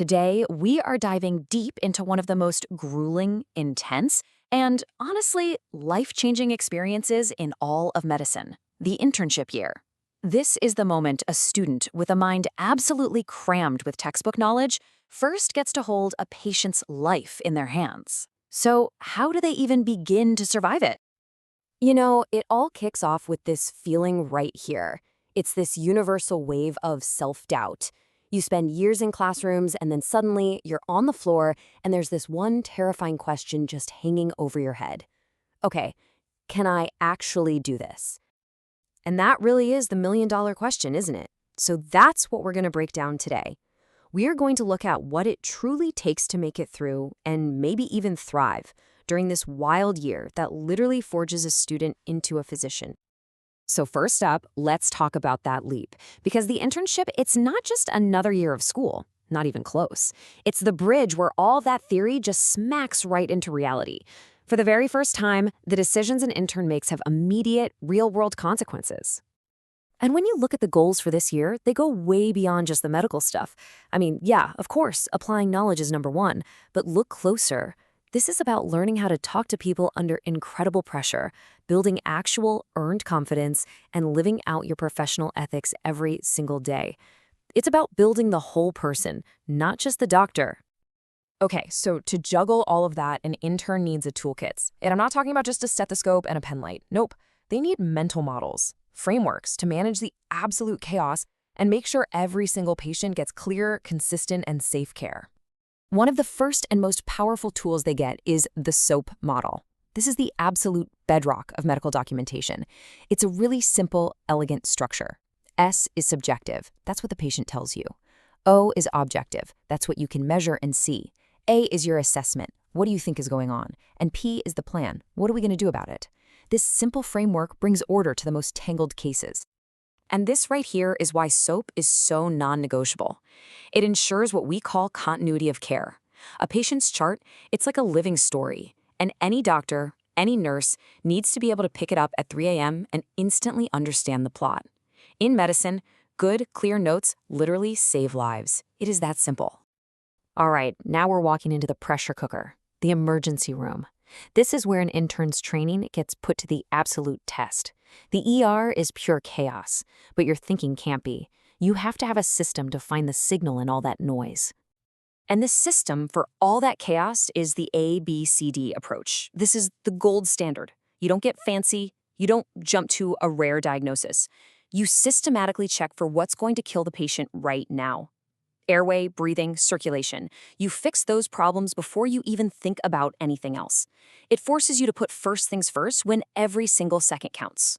Today, we are diving deep into one of the most grueling, intense, and honestly, life-changing experiences in all of medicine, the internship year. This is the moment a student with a mind absolutely crammed with textbook knowledge first gets to hold a patient's life in their hands. So, how do they even begin to survive it? It all kicks off with this feeling right here. It's this universal wave of self-doubt. You spend years in classrooms, and then suddenly you're on the floor, and there's this one terrifying question just hanging over your head. Okay, can I actually do this? And that really is the million-dollar question, isn't it? So that's what we're going to break down today. We are going to look at what it truly takes to make it through and maybe even thrive during this wild year that literally forges a student into a physician. So first up, let's talk about that leap. Because the internship, it's not just another year of school, not even close. It's the bridge where all that theory just smacks right into reality. For the very first time, the decisions an intern makes have immediate, real-world consequences. And when you look at the goals for this year, they go way beyond just the medical stuff. I mean, yeah, of course, applying knowledge is number one, but look closer. This is about learning how to talk to people under incredible pressure, building actual earned confidence, and living out your professional ethics every single day. It's about building the whole person, not just the doctor. Okay, so to juggle all of that, an intern needs a toolkit. And I'm not talking about just a stethoscope and a pen light. Nope, they need mental models, frameworks to manage the absolute chaos and make sure every single patient gets clear, consistent, and safe care. One of the first and most powerful tools they get is the SOAP model. This is the absolute bedrock of medical documentation. It's a really simple, elegant structure. S is subjective. That's what the patient tells you. O is objective. That's what you can measure and see. A is your assessment. What do you think is going on? And P is the plan. What are we going to do about it? This simple framework brings order to the most tangled cases. And this right here is why SOAP is so non-negotiable. It ensures what we call continuity of care. A patient's chart, it's like a living story, and any doctor, any nurse needs to be able to pick it up at 3 a.m. and instantly understand the plot. In medicine, good, clear notes literally save lives. It is that simple. All right, now we're walking into the pressure cooker, the emergency room. This is where an intern's training gets put to the absolute test. The ER is pure chaos, but your thinking can't be. You have to have a system to find the signal in all that noise. And the system for all that chaos is the ABCD approach. This is the gold standard. You don't get fancy. You don't jump to a rare diagnosis. You systematically check for what's going to kill the patient right now. Airway, breathing, circulation. You fix those problems before you even think about anything else. It forces you to put first things first when every single second counts.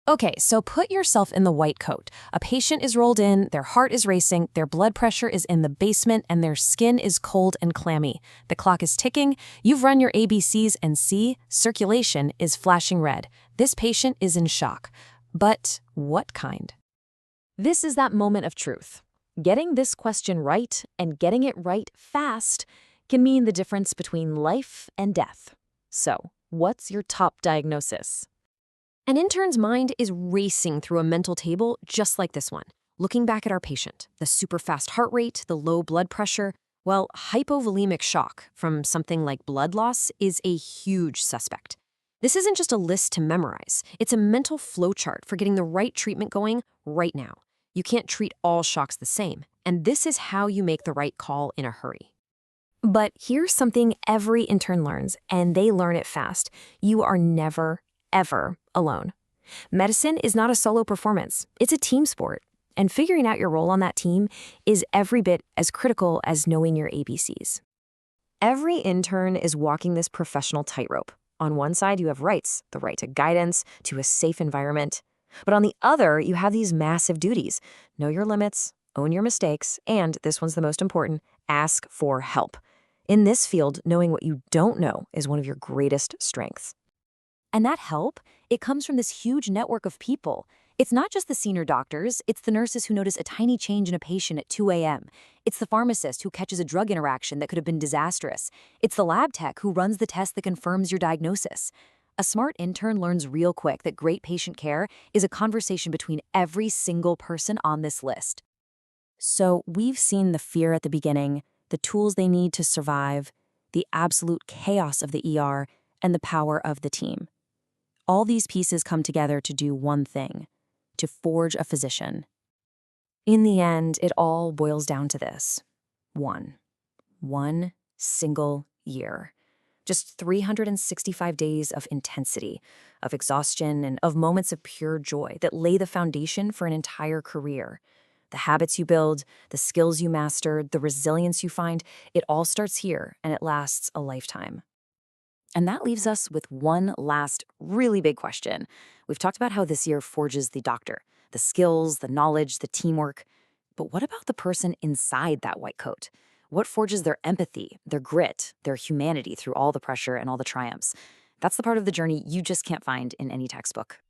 Okay, so put yourself in the white coat. A patient is rolled in, their heart is racing, their blood pressure is in the basement, and their skin is cold and clammy. The clock is ticking, you've run your ABCs, and see, circulation is flashing red. This patient is in shock. But what kind? This is that moment of truth. Getting this question right and getting it right fast can mean the difference between life and death. So, what's your top diagnosis? An intern's mind is racing through a mental table just like this one. Looking back at our patient, the super fast heart rate, the low blood pressure, well, hypovolemic shock from something like blood loss is a huge suspect. This isn't just a list to memorize. It's a mental flowchart for getting the right treatment going right now. You can't treat all shocks the same, and this is how you make the right call in a hurry. But here's something every intern learns, and they learn it fast. You are never, ever alone. Medicine is not a solo performance. It's a team sport, and figuring out your role on that team is every bit as critical as knowing your ABCs. Every intern is walking this professional tightrope. On one side, you have rights, the right to guidance, to a safe environment. But on the other, you have these massive duties. Know your limits, own your mistakes, and, this one's the most important, ask for help. In this field, knowing what you don't know is one of your greatest strengths. And that help, it comes from this huge network of people. It's not just the senior doctors, it's the nurses who notice a tiny change in a patient at 2 a.m. It's the pharmacist who catches a drug interaction that could have been disastrous. It's the lab tech who runs the test that confirms your diagnosis. A smart intern learns real quick that great patient care is a conversation between every single person on this list. So we've seen the fear at the beginning, the tools they need to survive, the absolute chaos of the ER, and the power of the team. All these pieces come together to do one thing: to forge a physician. In the end, it all boils down to this: one single year. Just 365 days of intensity, of exhaustion, and of moments of pure joy that lay the foundation for an entire career. The habits you build, the skills you master, the resilience you find, it all starts here, and it lasts a lifetime. And that leaves us with one last really big question. We've talked about how this year forges the doctor, the skills, the knowledge, the teamwork. But what about the person inside that white coat? What forges their empathy, their grit, their humanity through all the pressure and all the triumphs? That's the part of the journey you just can't find in any textbook.